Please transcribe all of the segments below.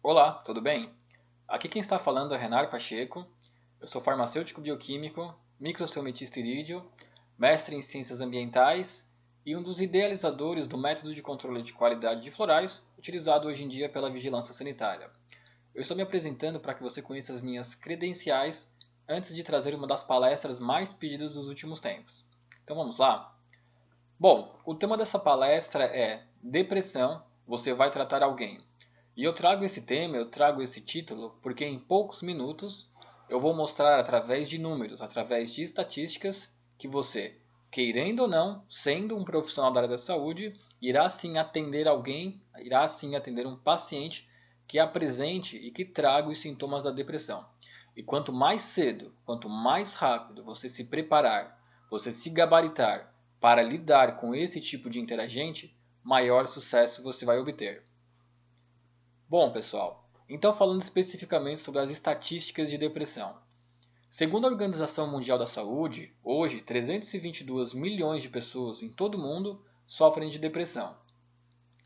Olá, tudo bem? Aqui quem está falando é Renar Pacheco. Eu sou farmacêutico bioquímico, microcelmetista irídeo, mestre em ciências ambientais e um dos idealizadores do método de controle de qualidade de florais utilizado hoje em dia pela vigilância sanitária. Eu estou me apresentando para que você conheça as minhas credenciais antes de trazer uma das palestras mais pedidas dos últimos tempos. Então vamos lá? Bom, o tema dessa palestra é Depressão, você vai tratar alguém. E eu trago esse tema, eu trago esse título, porque em poucos minutos eu vou mostrar através de números, através de estatísticas, que você, querendo ou não, sendo um profissional da área da saúde, irá sim atender alguém, irá sim atender um paciente que apresente e que traga os sintomas da depressão. E quanto mais cedo, quanto mais rápido você se preparar, você se gabaritar para lidar com esse tipo de interagente, maior sucesso você vai obter. Bom, pessoal, então falando especificamente sobre as estatísticas de depressão. Segundo a Organização Mundial da Saúde, hoje 322 milhões de pessoas em todo o mundo sofrem de depressão.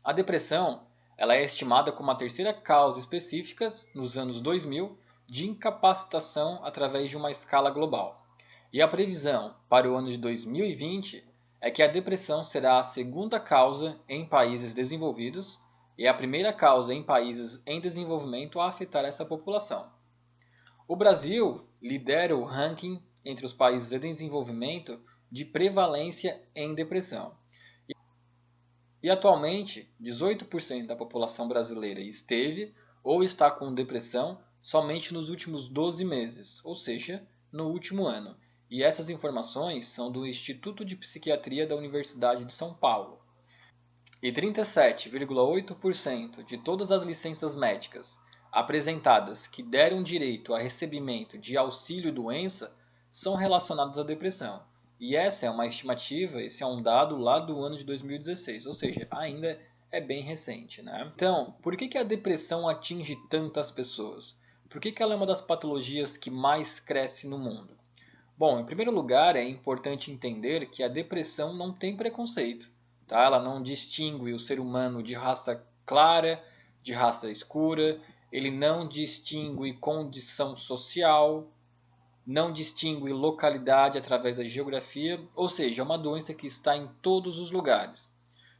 A depressão ela é estimada como a terceira causa específica, nos anos 2000, de incapacitação através de uma escala global. E a previsão para o ano de 2020 é que a depressão será a segunda causa em países desenvolvidos e a primeira causa em países em desenvolvimento a afetar essa população. O Brasil lidera o ranking entre os países em desenvolvimento de prevalência em depressão. E atualmente, 18% da população brasileira esteve ou está com depressão somente nos últimos 12 meses, ou seja, no último ano. E essas informações são do Instituto de Psiquiatria da Universidade de São Paulo. E 37,8% de todas as licenças médicas apresentadas que deram direito a recebimento de auxílio-doença são relacionadas à depressão. E essa é uma estimativa, esse é um dado lá do ano de 2016, ou seja, ainda é bem recente, né? Então, por que a depressão atinge tantas pessoas? Por que ela é uma das patologias que mais cresce no mundo? Bom, em primeiro lugar, é importante entender que a depressão não tem preconceito, tá? Ela não distingue o ser humano de raça clara, de raça escura, ele não distingue condição social, não distingue localidade através da geografia, ou seja, é uma doença que está em todos os lugares.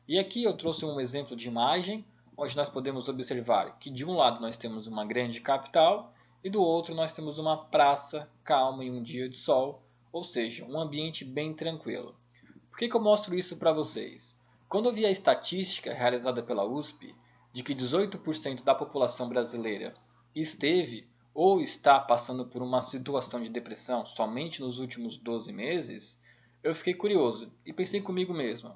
E aqui eu trouxe um exemplo de imagem, onde nós podemos observar que de um lado nós temos uma grande capital e do outro nós temos uma praça calma em um dia de sol, ou seja, um ambiente bem tranquilo. Por que eu mostro isso para vocês? Quando eu vi a estatística realizada pela USP de que 18% da população brasileira esteve ou está passando por uma situação de depressão somente nos últimos 12 meses, eu fiquei curioso e pensei comigo mesmo: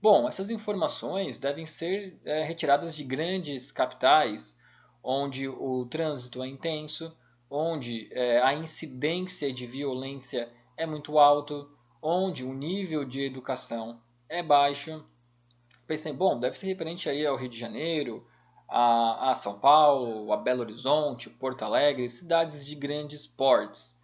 bom, essas informações devem ser retiradas de grandes capitais, onde o trânsito é intenso, onde a incidência de violência é muito alto, onde o nível de educação é baixo. Pensei, bom, deve ser referente aí ao Rio de Janeiro, a São Paulo, a Belo Horizonte, Porto Alegre, cidades de grandes portes.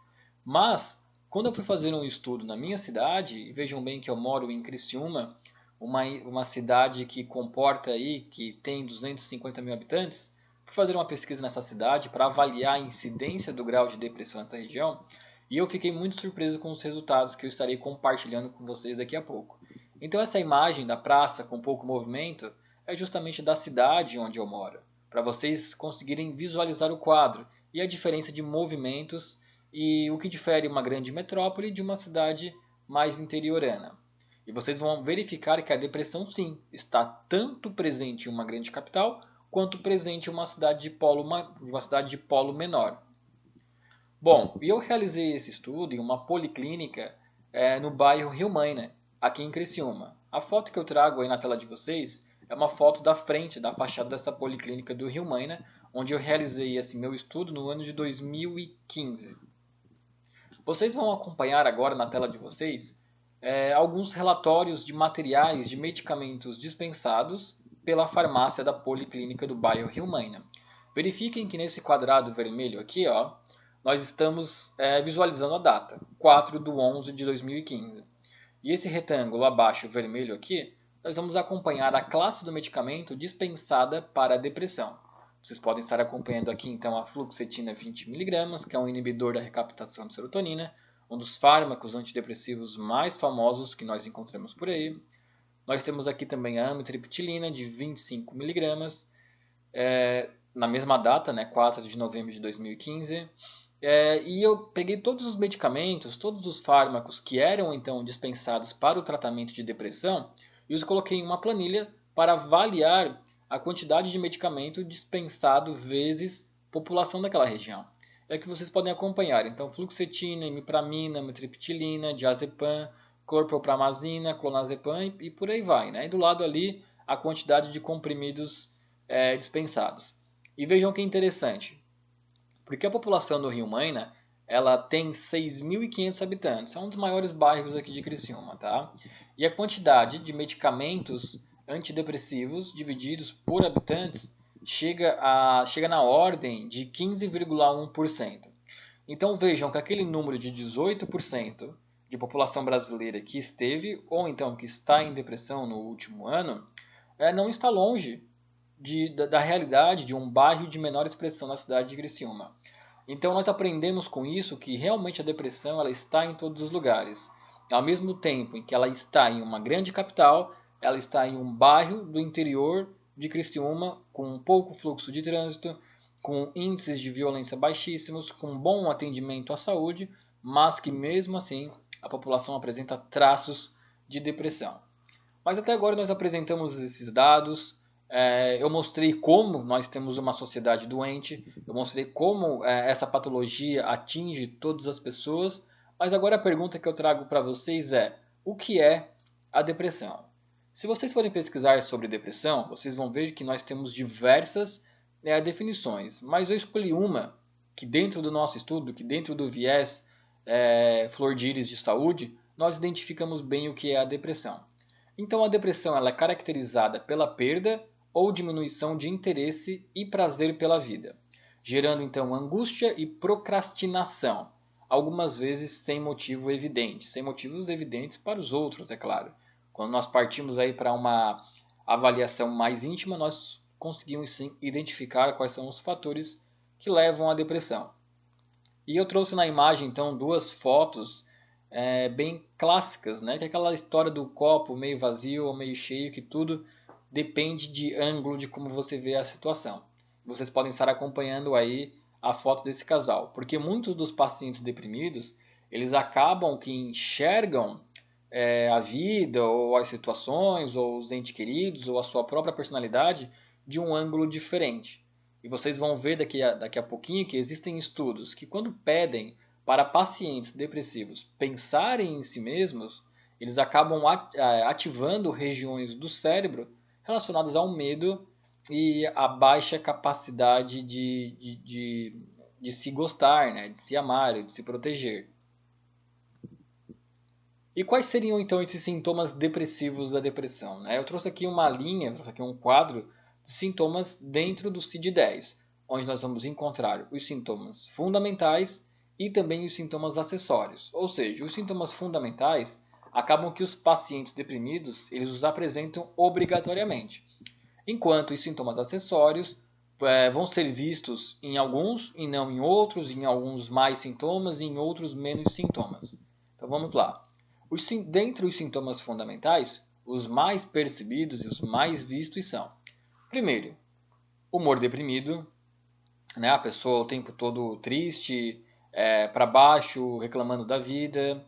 Mas, quando eu fui fazer um estudo na minha cidade, e vejam bem que eu moro em Criciúma, uma cidade que comporta aí, que tem 250 mil habitantes, fui fazer uma pesquisa nessa cidade para avaliar a incidência do grau de depressão nessa região, e eu fiquei muito surpreso com os resultados que eu estarei compartilhando com vocês daqui a pouco. Então essa imagem da praça com pouco movimento é justamente da cidade onde eu moro, para vocês conseguirem visualizar o quadro e a diferença de movimentos e o que difere uma grande metrópole de uma cidade mais interiorana. E vocês vão verificar que a depressão, sim, está tanto presente em uma grande capital quanto presente em uma cidade de polo menor. Bom, e eu realizei esse estudo em uma policlínica no bairro Rio Maina, aqui em Criciúma. A foto que eu trago aí na tela de vocês é uma foto da frente da fachada dessa policlínica do Rio Maina, onde eu realizei esse meu estudo no ano de 2015. Vocês vão acompanhar agora na tela de vocês alguns relatórios de materiais de medicamentos dispensados pela farmácia da Policlínica do bairro Rio Maina. Verifiquem que nesse quadrado vermelho aqui, ó, nós estamos visualizando a data, 4 de 11 de 2015. E esse retângulo abaixo vermelho aqui, nós vamos acompanhar a classe do medicamento dispensada para a depressão. Vocês podem estar acompanhando aqui então a fluoxetina 20 mg, que é um inibidor da recaptação de serotonina, um dos fármacos antidepressivos mais famosos que nós encontramos por aí. Nós temos aqui também a amitriptilina de 25 mg, na mesma data, né, 4 de novembro de 2015. E eu peguei todos os medicamentos, todos os fármacos que eram então dispensados para o tratamento de depressão e os coloquei em uma planilha para avaliar a quantidade de medicamento dispensado vezes população daquela região. É que vocês podem acompanhar. Então, fluoxetina, imipramina, amitriptilina, diazepam, clorpropramazina, clonazepam e por aí vai. Né? E do lado ali, a quantidade de comprimidos dispensados. E vejam que interessante, porque a população do Rio Maina ela tem 6.500 habitantes, é um dos maiores bairros aqui de Criciúma, tá? E a quantidade de medicamentos antidepressivos divididos por habitantes chega na ordem de 15,1%. Então vejam que aquele número de 18% de população brasileira que esteve ou então que está em depressão no último ano não está longe da realidade de um bairro de menor expressão na cidade de Criciúma. Então nós aprendemos com isso que realmente a depressão ela está em todos os lugares. Ao mesmo tempo em que ela está em uma grande capital, ela está em um bairro do interior de Criciúma com pouco fluxo de trânsito, com índices de violência baixíssimos, com bom atendimento à saúde, mas que mesmo assim a população apresenta traços de depressão. Mas até agora nós apresentamos esses dados. Eu mostrei como nós temos uma sociedade doente, eu mostrei como essa patologia atinge todas as pessoas, mas agora a pergunta que eu trago para vocês é: o que é a depressão? Se vocês forem pesquisar sobre depressão, vocês vão ver que nós temos diversas definições, mas eu escolhi uma que dentro do nosso estudo, que dentro do viés Flor de Íris de saúde, nós identificamos bem o que é a depressão. Então a depressão ela é caracterizada pela perda ou diminuição de interesse e prazer pela vida, gerando então angústia e procrastinação, algumas vezes sem motivo evidente, sem motivos evidentes para os outros, é claro. Quando nós partimos aí para uma avaliação mais íntima, nós conseguimos sim identificar quais são os fatores que levam à depressão. E eu trouxe na imagem então duas fotos bem clássicas, né? Que é aquela história do copo meio vazio ou meio cheio, que tudo depende de ângulo de como você vê a situação. Vocês podem estar acompanhando aí a foto desse casal, porque muitos dos pacientes deprimidos, eles acabam que enxergam a vida, ou as situações, ou os entes queridos, ou a sua própria personalidade de um ângulo diferente. E vocês vão ver daqui a pouquinho que existem estudos que quando pedem para pacientes depressivos pensarem em si mesmos, eles acabam ativando regiões do cérebro relacionadas ao medo e à baixa capacidade de se gostar, né? De se amar, de se proteger. E quais seriam então esses sintomas depressivos da depressão? Né? Eu trouxe aqui uma linha, trouxe aqui um quadro de sintomas dentro do CID-10, onde nós vamos encontrar os sintomas fundamentais e também os sintomas acessórios. Ou seja, os sintomas fundamentais acabam que os pacientes deprimidos eles os apresentam obrigatoriamente, enquanto os sintomas acessórios vão ser vistos em alguns e não em outros, em alguns mais sintomas e em outros menos sintomas. Então vamos lá. Dentre os sintomas fundamentais, os mais percebidos e os mais vistos são: primeiro, humor deprimido, né? A pessoa o tempo todo triste, para baixo, reclamando da vida.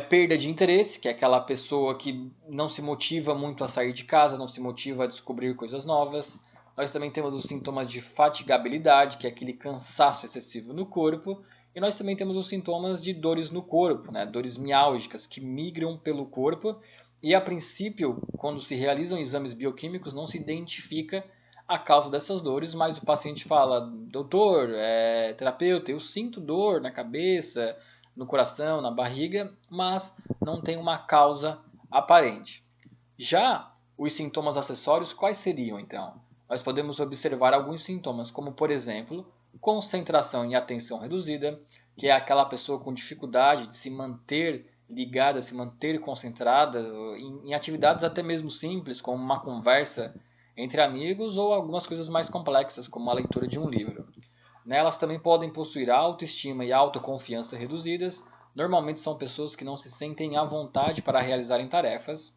Perda de interesse, que é aquela pessoa que não se motiva muito a sair de casa, não se motiva a descobrir coisas novas. Nós também temos os sintomas de fatigabilidade, que é aquele cansaço excessivo no corpo. E nós também temos os sintomas de dores no corpo, né? Dores miálgicas, que migram pelo corpo. E a princípio, quando se realizam exames bioquímicos, não se identifica a causa dessas dores, mas o paciente fala: doutor, terapeuta, eu sinto dor na cabeça, no coração, na barriga, mas não tem uma causa aparente. Já os sintomas acessórios, quais seriam então? Nós podemos observar alguns sintomas, como por exemplo, concentração e atenção reduzida, que é aquela pessoa com dificuldade de se manter ligada, se manter concentrada em atividades até mesmo simples, como uma conversa entre amigos ou algumas coisas mais complexas, como a leitura de um livro. Elas também podem possuir autoestima e autoconfiança reduzidas. Normalmente são pessoas que não se sentem à vontade para realizarem tarefas.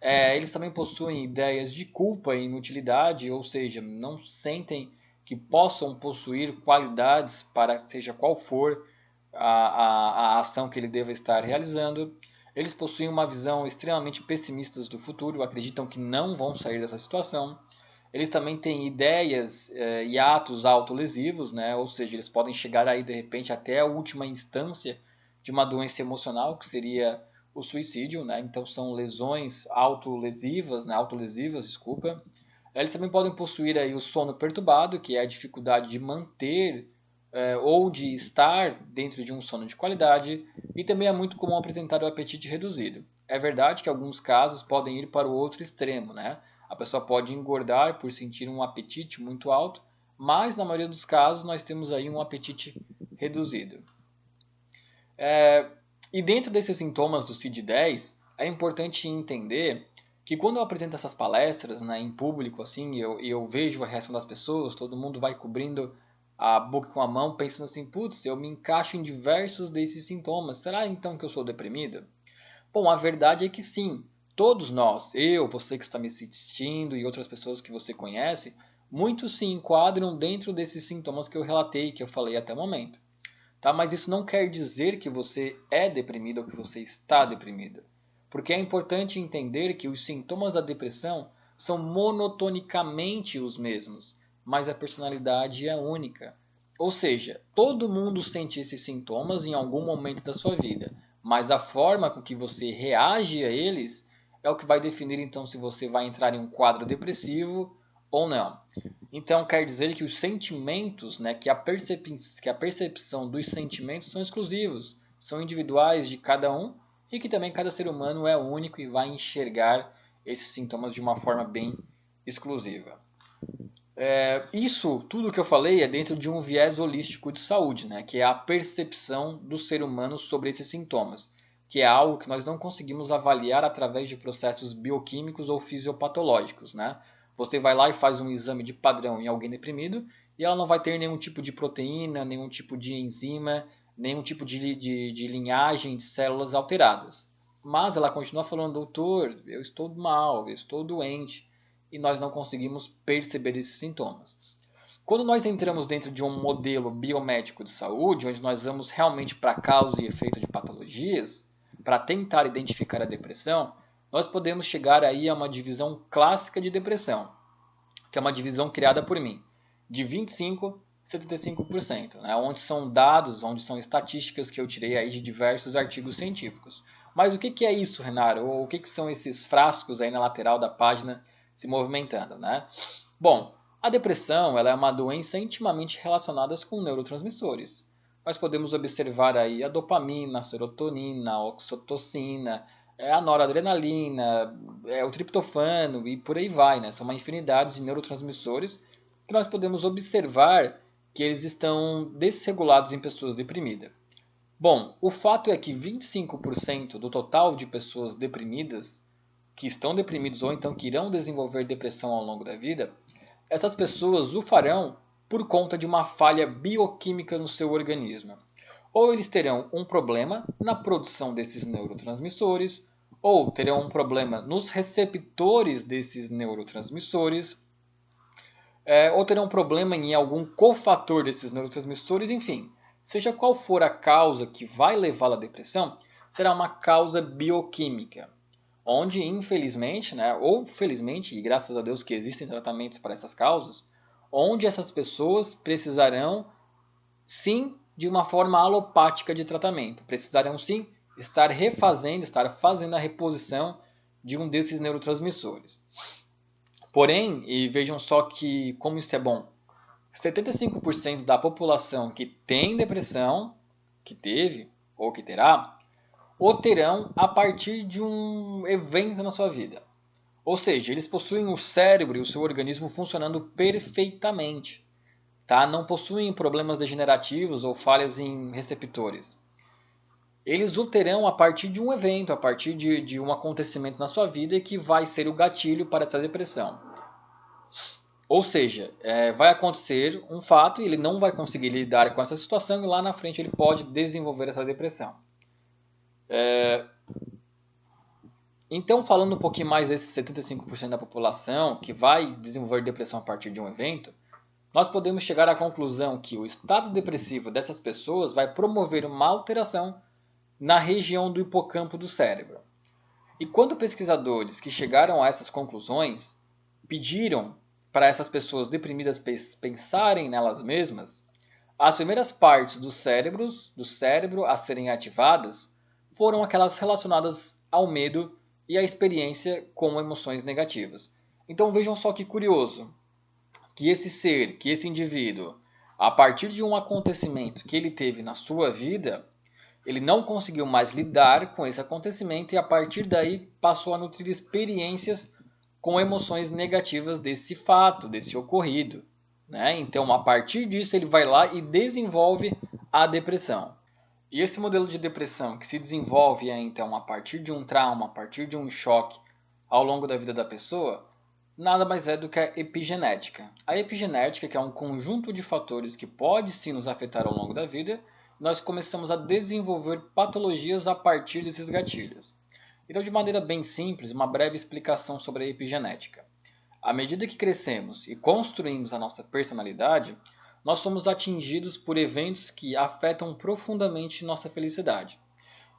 Eles também possuem ideias de culpa e inutilidade, ou seja, não sentem que possam possuir qualidades para seja qual for a ação que ele deva estar realizando. Eles possuem uma visão extremamente pessimista do futuro, acreditam que não vão sair dessa situação. Eles também têm ideias e atos autolesivos, né? Ou seja, eles podem chegar aí de repente até a última instância de uma doença emocional, que seria o suicídio, né? Então são lesões autolesivas, né? Autolesivas, desculpa. Eles também podem possuir aí o sono perturbado, que é a dificuldade de manter ou de estar dentro de um sono de qualidade, e também é muito comum apresentar o apetite reduzido. É verdade que alguns casos podem ir para o outro extremo, né? A pessoa pode engordar por sentir um apetite muito alto, mas na maioria dos casos nós temos aí um apetite reduzido. E dentro desses sintomas do CID-10, é importante entender que quando eu apresento essas palestras, né, em público, assim, eu vejo a reação das pessoas, todo mundo vai cobrindo a boca com a mão, pensando assim, putz, eu me encaixo em diversos desses sintomas, será então que eu sou deprimido? Bom, a verdade é que sim, todos nós, eu, você que está me assistindo e outras pessoas que você conhece, muitos se enquadram dentro desses sintomas que eu relatei, que eu falei até o momento. Tá? Mas isso não quer dizer que você é deprimido ou que você está deprimido. Porque é importante entender que os sintomas da depressão são monotonicamente os mesmos, mas a personalidade é única. Ou seja, todo mundo sente esses sintomas em algum momento da sua vida, mas a forma com que você reage a eles é o que vai definir então se você vai entrar em um quadro depressivo ou não. Então quer dizer que os sentimentos, né, que a percepção dos sentimentos são exclusivos, são individuais de cada um e que também cada ser humano é único e vai enxergar esses sintomas de uma forma bem exclusiva. Isso tudo que eu falei é dentro de um viés holístico de saúde, né, que é a percepção do ser humano sobre esses sintomas, que é algo que nós não conseguimos avaliar através de processos bioquímicos ou fisiopatológicos, né? Você vai lá e faz um exame de padrão em alguém deprimido e ela não vai ter nenhum tipo de proteína, nenhum tipo de enzima, nenhum tipo de linhagem de células alteradas. Mas ela continua falando, doutor, eu estou mal, eu estou doente, e nós não conseguimos perceber esses sintomas. Quando nós entramos dentro de um modelo biomédico de saúde, onde nós vamos realmente para a causa e efeito de patologias, para tentar identificar a depressão, nós podemos chegar aí a uma divisão clássica de depressão, que é uma divisão criada por mim, de 25% a 75%, né? Onde são dados, onde são estatísticas que eu tirei aí de diversos artigos científicos. Mas o que é isso, Renato? Ou o que são esses frascos aí na lateral da página se movimentando, né? Bom, a depressão ela é uma doença intimamente relacionada com neurotransmissores. Nós podemos observar aí a dopamina, a serotonina, a oxitocina, a noradrenalina, o triptofano e por aí vai, né? São uma infinidade de neurotransmissores que nós podemos observar que eles estão desregulados em pessoas deprimidas. Bom, o fato é que 25% do total de pessoas deprimidas, que estão deprimidos ou então que irão desenvolver depressão ao longo da vida, essas pessoas o farão por conta de uma falha bioquímica no seu organismo. Ou eles terão um problema na produção desses neurotransmissores, ou terão um problema nos receptores desses neurotransmissores, ou terão um problema em algum cofator desses neurotransmissores, enfim. Seja qual for a causa que vai levá-lo à depressão, será uma causa bioquímica, onde infelizmente, né, ou felizmente, e graças a Deus que existem tratamentos para essas causas, onde essas pessoas precisarão sim de uma forma alopática de tratamento, precisarão sim estar fazendo a reposição de um desses neurotransmissores. Porém, e vejam só que como isso é bom, 75% da população que tem depressão, que teve ou que terá, o terão a partir de um evento na sua vida. Ou seja, eles possuem o cérebro e o seu organismo funcionando perfeitamente. Tá? Não possuem problemas degenerativos ou falhas em receptores. Eles o terão a partir de um evento, a partir de um acontecimento na sua vida que vai ser o gatilho para essa depressão. Ou seja, vai acontecer um fato e ele não vai conseguir lidar com essa situação e lá na frente ele pode desenvolver essa depressão. Então, falando um pouquinho mais desses 75% da população que vai desenvolver depressão a partir de um evento, nós podemos chegar à conclusão que o estado depressivo dessas pessoas vai promover uma alteração na região do hipocampo do cérebro. E quando pesquisadores que chegaram a essas conclusões pediram para essas pessoas deprimidas pensarem nelas mesmas, as primeiras partes do cérebro a serem ativadas foram aquelas relacionadas ao medo e à experiência com emoções negativas. Então vejam só que curioso, que esse ser, que esse indivíduo, a partir de um acontecimento que ele teve na sua vida, ele não conseguiu mais lidar com esse acontecimento e a partir daí passou a nutrir experiências com emoções negativas desse fato, desse ocorrido. Né? Então, a partir disso, ele vai lá e desenvolve a depressão. E esse modelo de depressão que se desenvolve então a partir de um trauma, a partir de um choque ao longo da vida da pessoa, nada mais é do que a epigenética. A epigenética, que é um conjunto de fatores que pode sim nos afetar ao longo da vida, nós começamos a desenvolver patologias a partir desses gatilhos. Então, de maneira bem simples, uma breve explicação sobre a epigenética. À medida que crescemos e construímos a nossa personalidade, nós somos atingidos por eventos que afetam profundamente nossa felicidade.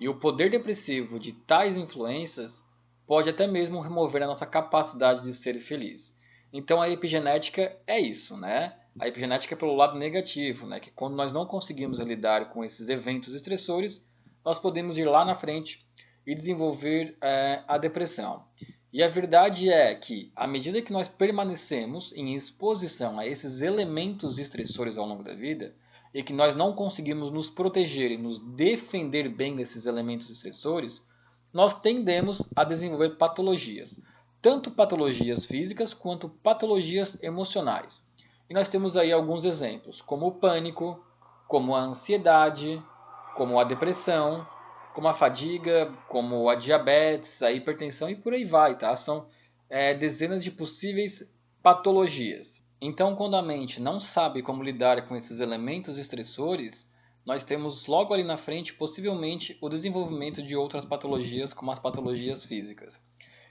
E o poder depressivo de tais influências pode até mesmo remover a nossa capacidade de ser feliz. Então a epigenética é isso, né? A epigenética é pelo lado negativo, né? Que quando nós não conseguimos lidar com esses eventos estressores, nós podemos ir lá na frente e desenvolver a depressão. E a verdade é que, à medida que nós permanecemos em exposição a esses elementos estressores ao longo da vida, e que nós não conseguimos nos proteger e nos defender bem desses elementos estressores, nós tendemos a desenvolver patologias, tanto patologias físicas quanto patologias emocionais. E nós temos aí alguns exemplos, como o pânico, como a ansiedade, como a depressão, como a fadiga, como a diabetes, a hipertensão e por aí vai, tá? São dezenas de possíveis patologias. Então, quando a mente não sabe como lidar com esses elementos estressores, nós temos logo ali na frente, possivelmente, o desenvolvimento de outras patologias, como as patologias físicas.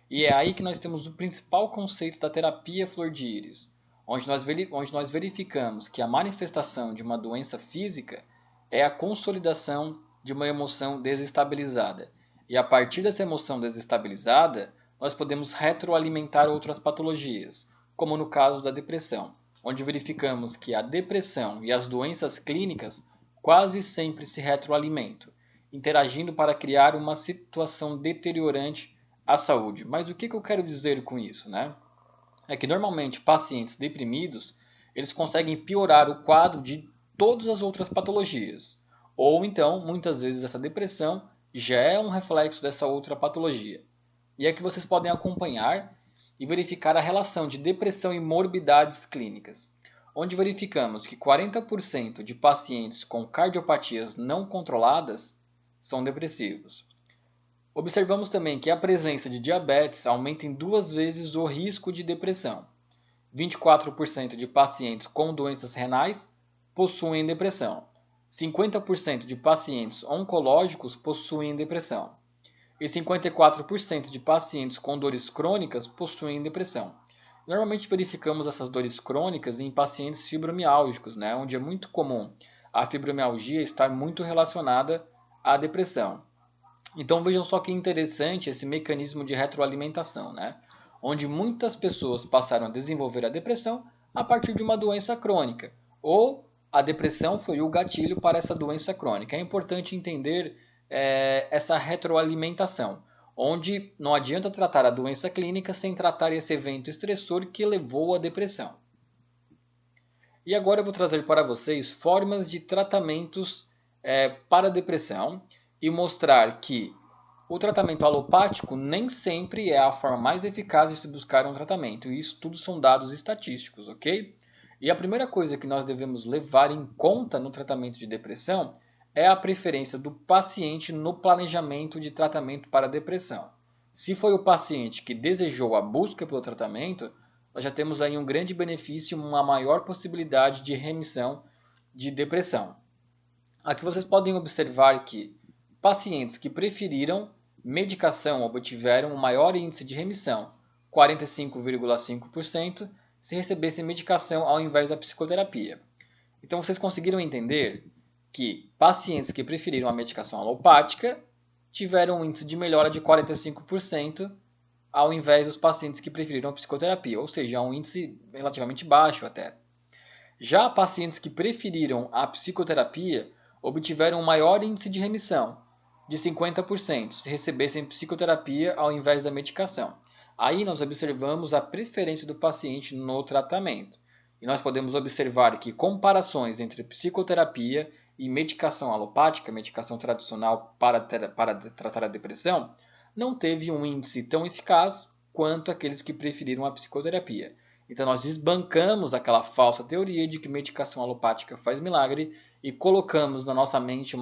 E é aí que nós temos o principal conceito da terapia flor de íris, onde nós verificamos que a manifestação de uma doença física é a consolidação de uma emoção desestabilizada. E a partir dessa emoção desestabilizada, nós podemos retroalimentar outras patologias, como no caso da depressão, onde verificamos que a depressão e as doenças clínicas quase sempre se retroalimentam, interagindo para criar uma situação deteriorante à saúde. Mas o que eu quero dizer com isso, né? É que normalmente pacientes deprimidos, eles conseguem piorar o quadro de todas as outras patologias. Ou então, muitas vezes essa depressão já é um reflexo dessa outra patologia. E é que vocês podem acompanhar e verificar a relação de depressão e morbidades clínicas, onde verificamos que 40% de pacientes com cardiopatias não controladas são depressivos. Observamos também que a presença de diabetes aumenta em 2 vezes o risco de depressão. 24% de pacientes com doenças renais possuem depressão. 50% de pacientes oncológicos possuem depressão. E 54% de pacientes com dores crônicas possuem depressão. Normalmente verificamos essas dores crônicas em pacientes fibromiálgicos, né, onde é muito comum a fibromialgia estar muito relacionada à depressão. Então vejam só que interessante esse mecanismo de retroalimentação, né, onde muitas pessoas passaram a desenvolver a depressão a partir de uma doença crônica, ou a depressão foi o gatilho para essa doença crônica. É importante entender essa retroalimentação, onde não adianta tratar a doença clínica sem tratar esse evento estressor que levou à depressão. E agora eu vou trazer para vocês formas de tratamentos para a depressão e mostrar que o tratamento alopático nem sempre é a forma mais eficaz de se buscar um tratamento. E isso tudo são dados estatísticos, ok? E a primeira coisa que nós devemos levar em conta no tratamento de depressão é a preferência do paciente no planejamento de tratamento para a depressão. Se foi o paciente que desejou a busca pelo tratamento, nós já temos aí um grande benefício, uma maior possibilidade de remissão de depressão. Aqui vocês podem observar que pacientes que preferiram medicação obtiveram um maior índice de remissão, 45,5%, se recebessem medicação ao invés da psicoterapia. Então vocês conseguiram entender que pacientes que preferiram a medicação alopática tiveram um índice de melhora de 45% ao invés dos pacientes que preferiram a psicoterapia, ou seja, um índice relativamente baixo até. Já pacientes que preferiram a psicoterapia obtiveram um maior índice de remissão, de 50%, se recebessem psicoterapia ao invés da medicação. Aí nós observamos a preferência do paciente no tratamento. E nós podemos observar que comparações entre psicoterapia e medicação alopática, medicação tradicional para tratar a depressão, não teve um índice tão eficaz quanto aqueles que preferiram a psicoterapia. Então nós desbancamos aquela falsa teoria de que medicação alopática faz milagre e colocamos na nossa mente um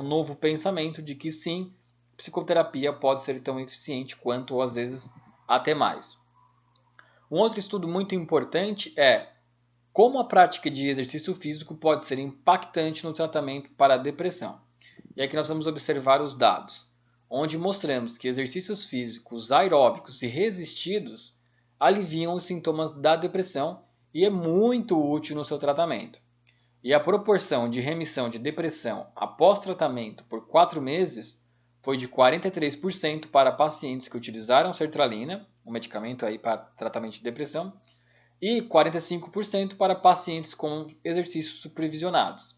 novo pensamento de que sim, psicoterapia pode ser tão eficiente quanto, ou às vezes, até mais. Um outro estudo muito importante é como a prática de exercício físico pode ser impactante no tratamento para a depressão. E aqui nós vamos observar os dados, onde mostramos que exercícios físicos aeróbicos e resistidos aliviam os sintomas da depressão e é muito útil no seu tratamento. E a proporção de remissão de depressão após tratamento por 4 meses foi de 43% para pacientes que utilizaram sertralina, um medicamento aí para tratamento de depressão, e 45% para pacientes com exercícios supervisionados.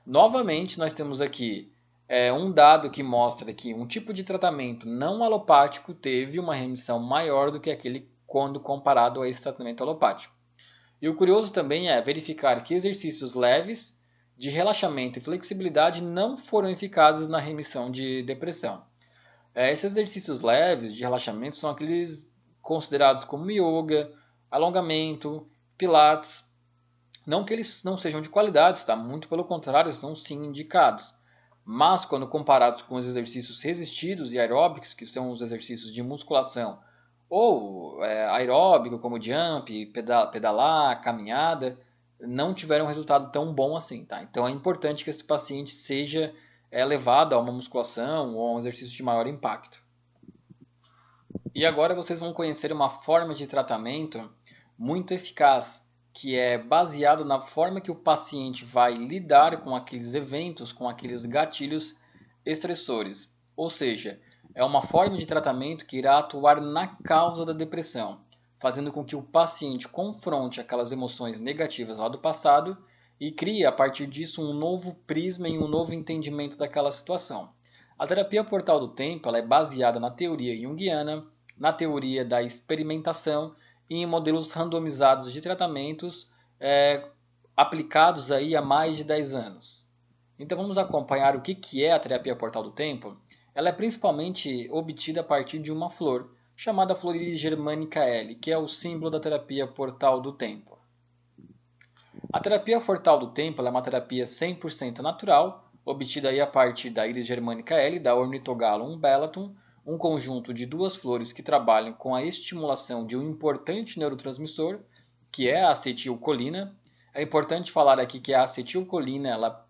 Novamente, nós temos aqui um dado que mostra que um tipo de tratamento não alopático teve uma remissão maior do que aquele quando comparado a esse tratamento alopático. E o curioso também é verificar que exercícios leves de relaxamento e flexibilidade não foram eficazes na remissão de depressão. Esses exercícios leves de relaxamento são aqueles considerados como yoga, alongamento, pilates. Não que eles não sejam de qualidade, tá? Muito pelo contrário, são sim indicados. Mas quando comparados com os exercícios resistidos e aeróbicos, que são os exercícios de musculação, ou aeróbico, como jump, pedalar, caminhada, não tiveram um resultado tão bom assim. Tá? Então é importante que esse paciente seja levado a uma musculação ou a um exercício de maior impacto. E agora vocês vão conhecer uma forma de tratamento muito eficaz, que é baseado na forma que o paciente vai lidar com aqueles eventos, com aqueles gatilhos estressores. Ou seja, é uma forma de tratamento que irá atuar na causa da depressão, fazendo com que o paciente confronte aquelas emoções negativas lá do passado e crie, a partir disso, um novo prisma e um novo entendimento daquela situação. A terapia Portal do Tempo ela é baseada na teoria junguiana, na teoria da experimentação e em modelos randomizados de tratamentos aplicados aí há mais de 10 anos. Então vamos acompanhar o que é a terapia Portal do Tempo. Ela é principalmente obtida a partir de uma flor, chamada flor Iris germanica L, que é o símbolo da terapia Portal do Tempo. A terapia Portal do Tempo é uma terapia 100% natural, obtida aí a partir da Iris germanica L, da Ornithogalum bellatum, um conjunto de 2 flores que trabalham com a estimulação de um importante neurotransmissor, que é a acetilcolina. É importante falar aqui que a acetilcolina ela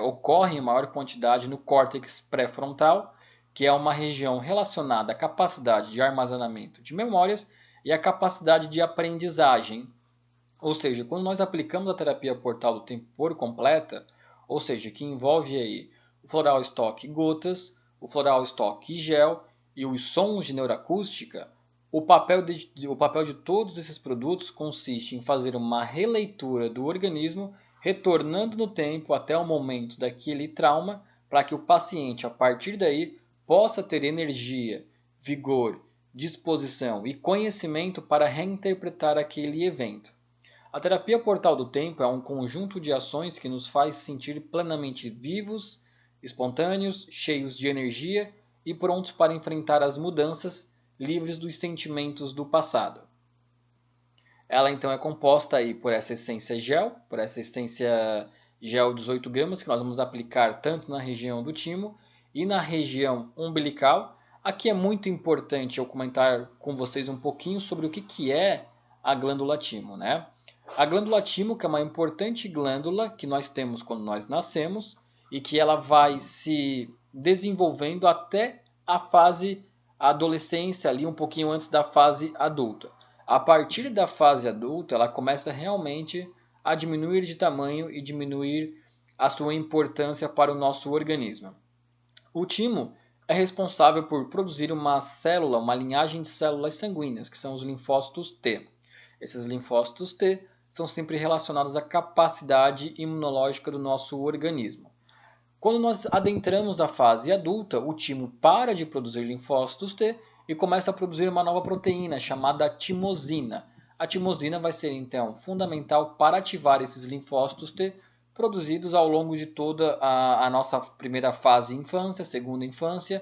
ocorre em maior quantidade no córtex pré-frontal, que é uma região relacionada à capacidade de armazenamento de memórias e à capacidade de aprendizagem. Ou seja, quando nós aplicamos a terapia Portal do Tempo por completa, ou seja, que envolve aí o Floral Stock gotas, o Floral Stock gel e os sons de neuroacústica, o papel de todos esses produtos consiste em fazer uma releitura do organismo, retornando no tempo até o momento daquele trauma, para que o paciente, a partir daí, possa ter energia, vigor, disposição e conhecimento para reinterpretar aquele evento. A terapia Portal do Tempo é um conjunto de ações que nos faz sentir plenamente vivos, espontâneos, cheios de energia e prontos para enfrentar as mudanças, livres dos sentimentos do passado. Ela então é composta aí por essa essência gel, 18 gramas, que nós vamos aplicar tanto na região do timo e na região umbilical, Aqui é muito importante eu comentar com vocês um pouquinho sobre o que é a glândula timo, né? A glândula timo, que é uma importante glândula que nós temos quando nós nascemos e que ela vai se desenvolvendo até a fase adolescência, ali um pouquinho antes da fase adulta. A partir da fase adulta, ela começa realmente a diminuir de tamanho e diminuir a sua importância para o nosso organismo. O timo é responsável por produzir uma célula, uma linhagem de células sanguíneas, que são os linfócitos T. Esses linfócitos T são sempre relacionados à capacidade imunológica do nosso organismo. Quando nós adentramos a fase adulta, o timo para de produzir linfócitos T e começa a produzir uma nova proteína chamada timosina. A timosina vai ser então fundamental para ativar esses linfócitos T produzidos ao longo de toda a nossa primeira fase infância, segunda infância,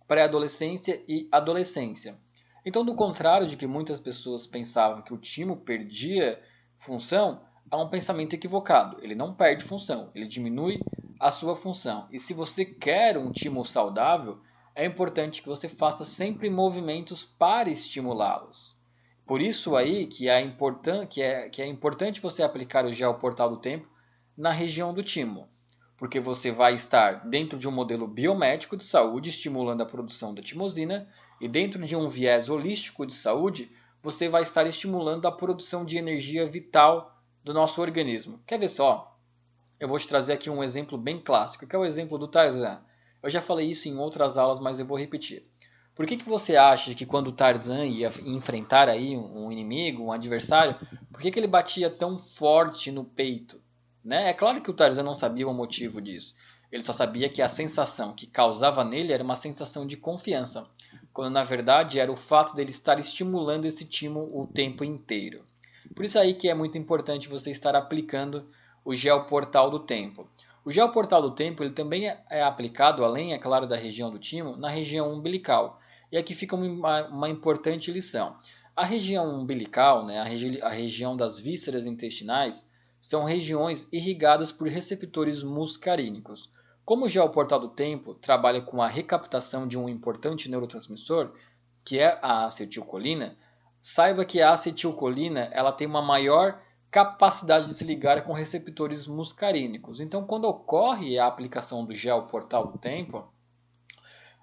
pré-adolescência e adolescência. Então, do contrário de que muitas pessoas pensavam que o timo perdia função, há um pensamento equivocado. Ele não perde função, ele diminui a sua função. E se você quer um timo saudável, é importante que você faça sempre movimentos para estimulá-los. Por isso aí que é importante você aplicar o gel Portal do Tempo na região do timo, porque você vai estar dentro de um modelo biomédico de saúde estimulando a produção da timosina e dentro de um viés holístico de saúde você vai estar estimulando a produção de energia vital do nosso organismo. Quer ver só? Eu vou te trazer aqui um exemplo bem clássico, que é o exemplo do Tarzan. Eu já falei isso em outras aulas, mas eu vou repetir. Por que você acha que quando o Tarzan ia enfrentar aí um inimigo, um adversário, por que ele batia tão forte no peito? Né? É claro que o Tarzan não sabia o motivo disso. Ele só sabia que a sensação que causava nele era uma sensação de confiança, quando na verdade era o fato dele estar estimulando esse timo o tempo inteiro. Por isso aí que é muito importante você estar aplicando o gel Portal do Tempo. O gel Portal do Tempo ele também é aplicado, além, é claro, da região do timo, na região umbilical. E aqui fica uma importante lição. A região umbilical, né, a região das vísceras intestinais, são regiões irrigadas por receptores muscarínicos. Como o gel Portal do Tempo trabalha com a recaptação de um importante neurotransmissor, que é a acetilcolina, saiba que a acetilcolina ela tem uma maior capacidade de se ligar com receptores muscarínicos. Então, quando ocorre a aplicação do gel Portal do Tempo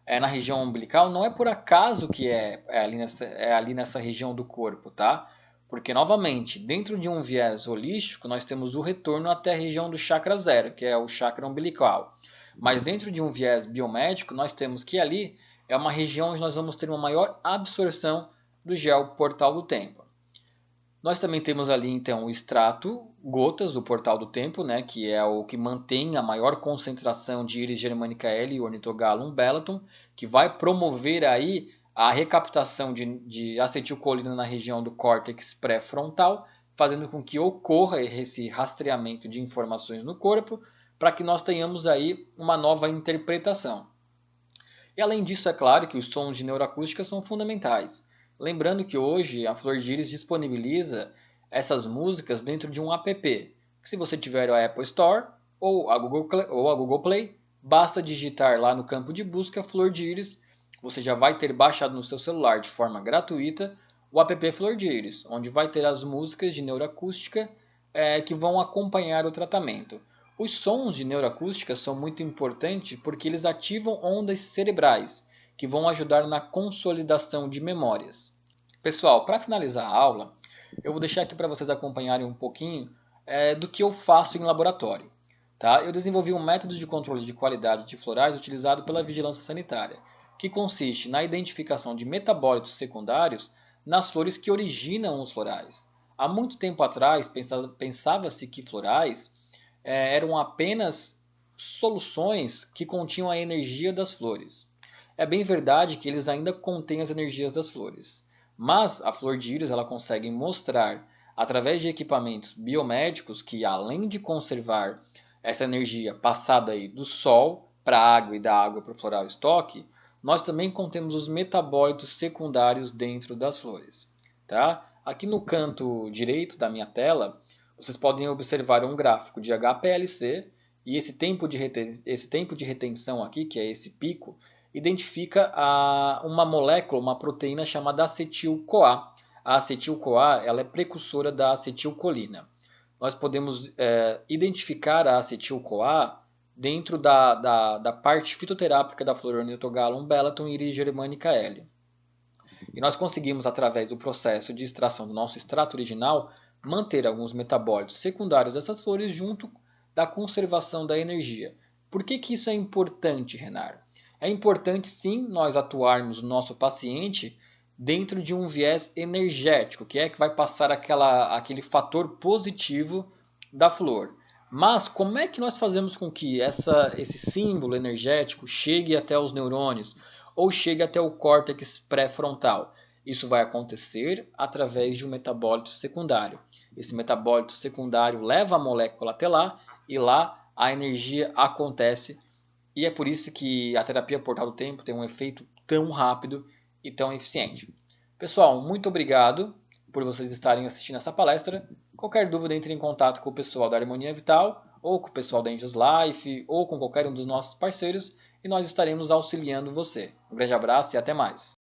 na região umbilical, não é por acaso que é ali nessa região do corpo, tá? Porque, novamente, dentro de um viés holístico, nós temos o retorno até a região do chakra zero, que é o chakra umbilical. Mas dentro de um viés biomédico, nós temos que ali é uma região onde nós vamos ter uma maior absorção do gel Portal do Tempo. Nós também temos ali então o extrato gotas do Portal do Tempo, né, que é o que mantém a maior concentração de Iris germanica L e Ornithogalum bellaton, que vai promover aí a recaptação de acetilcolina na região do córtex pré-frontal, fazendo com que ocorra esse rastreamento de informações no corpo, para que nós tenhamos aí uma nova interpretação. E além disso, é claro que os sons de neuroacústica são fundamentais. Lembrando que hoje a Flor de Iris disponibiliza essas músicas dentro de um app, que se você tiver a Apple Store ou a Google Play, basta digitar lá no campo de busca Flor de Iris, você já vai ter baixado no seu celular de forma gratuita o app Flor de Iris, onde vai ter as músicas de neuroacústica que vão acompanhar o tratamento. Os sons de neuroacústica são muito importantes porque eles ativam ondas cerebrais, que vão ajudar na consolidação de memórias. Pessoal, para finalizar a aula, eu vou deixar aqui para vocês acompanharem um pouquinho do que eu faço em laboratório. Tá? Eu desenvolvi um método de controle de qualidade de florais utilizado pela vigilância sanitária, que consiste na identificação de metabólitos secundários nas flores que originam os florais. Há muito tempo atrás, pensava-se que florais eram apenas soluções que continham a energia das flores. É bem verdade que eles ainda contêm as energias das flores, mas a Flor de Iris ela consegue mostrar, através de equipamentos biomédicos, que além de conservar essa energia passada aí do sol para a água e da água para o floral estoque, nós também contemos os metabólitos secundários dentro das flores. Tá? Aqui no canto direito da minha tela, vocês podem observar um gráfico de HPLC e esse tempo de retenção aqui, que é esse pico, identifica uma molécula, uma proteína chamada acetil-CoA. A acetil-CoA ela é precursora da acetilcolina. Nós podemos identificar a acetil-CoA dentro da parte fitoterápica da flor Ornithogalum bellaton e Iris germanica L. E nós conseguimos, através do processo de extração do nosso extrato original, manter alguns metabólitos secundários dessas flores junto da conservação da energia. Por que isso é importante, Renar? É importante sim nós atuarmos no nosso paciente dentro de um viés energético, que vai passar aquele fator positivo da flor. Mas como é que nós fazemos com que esse símbolo energético chegue até os neurônios ou chegue até o córtex pré-frontal? Isso vai acontecer através de um metabólito secundário. Esse metabólito secundário leva a molécula até lá e lá a energia acontece. E é por isso que a terapia portal do tempo tem um efeito tão rápido e tão eficiente. Pessoal, muito obrigado por vocês estarem assistindo essa palestra. Qualquer dúvida, entre em contato com o pessoal da Harmonia Vital, ou com o pessoal da Angels Life, ou com qualquer um dos nossos parceiros, e nós estaremos auxiliando você. Um grande abraço e até mais!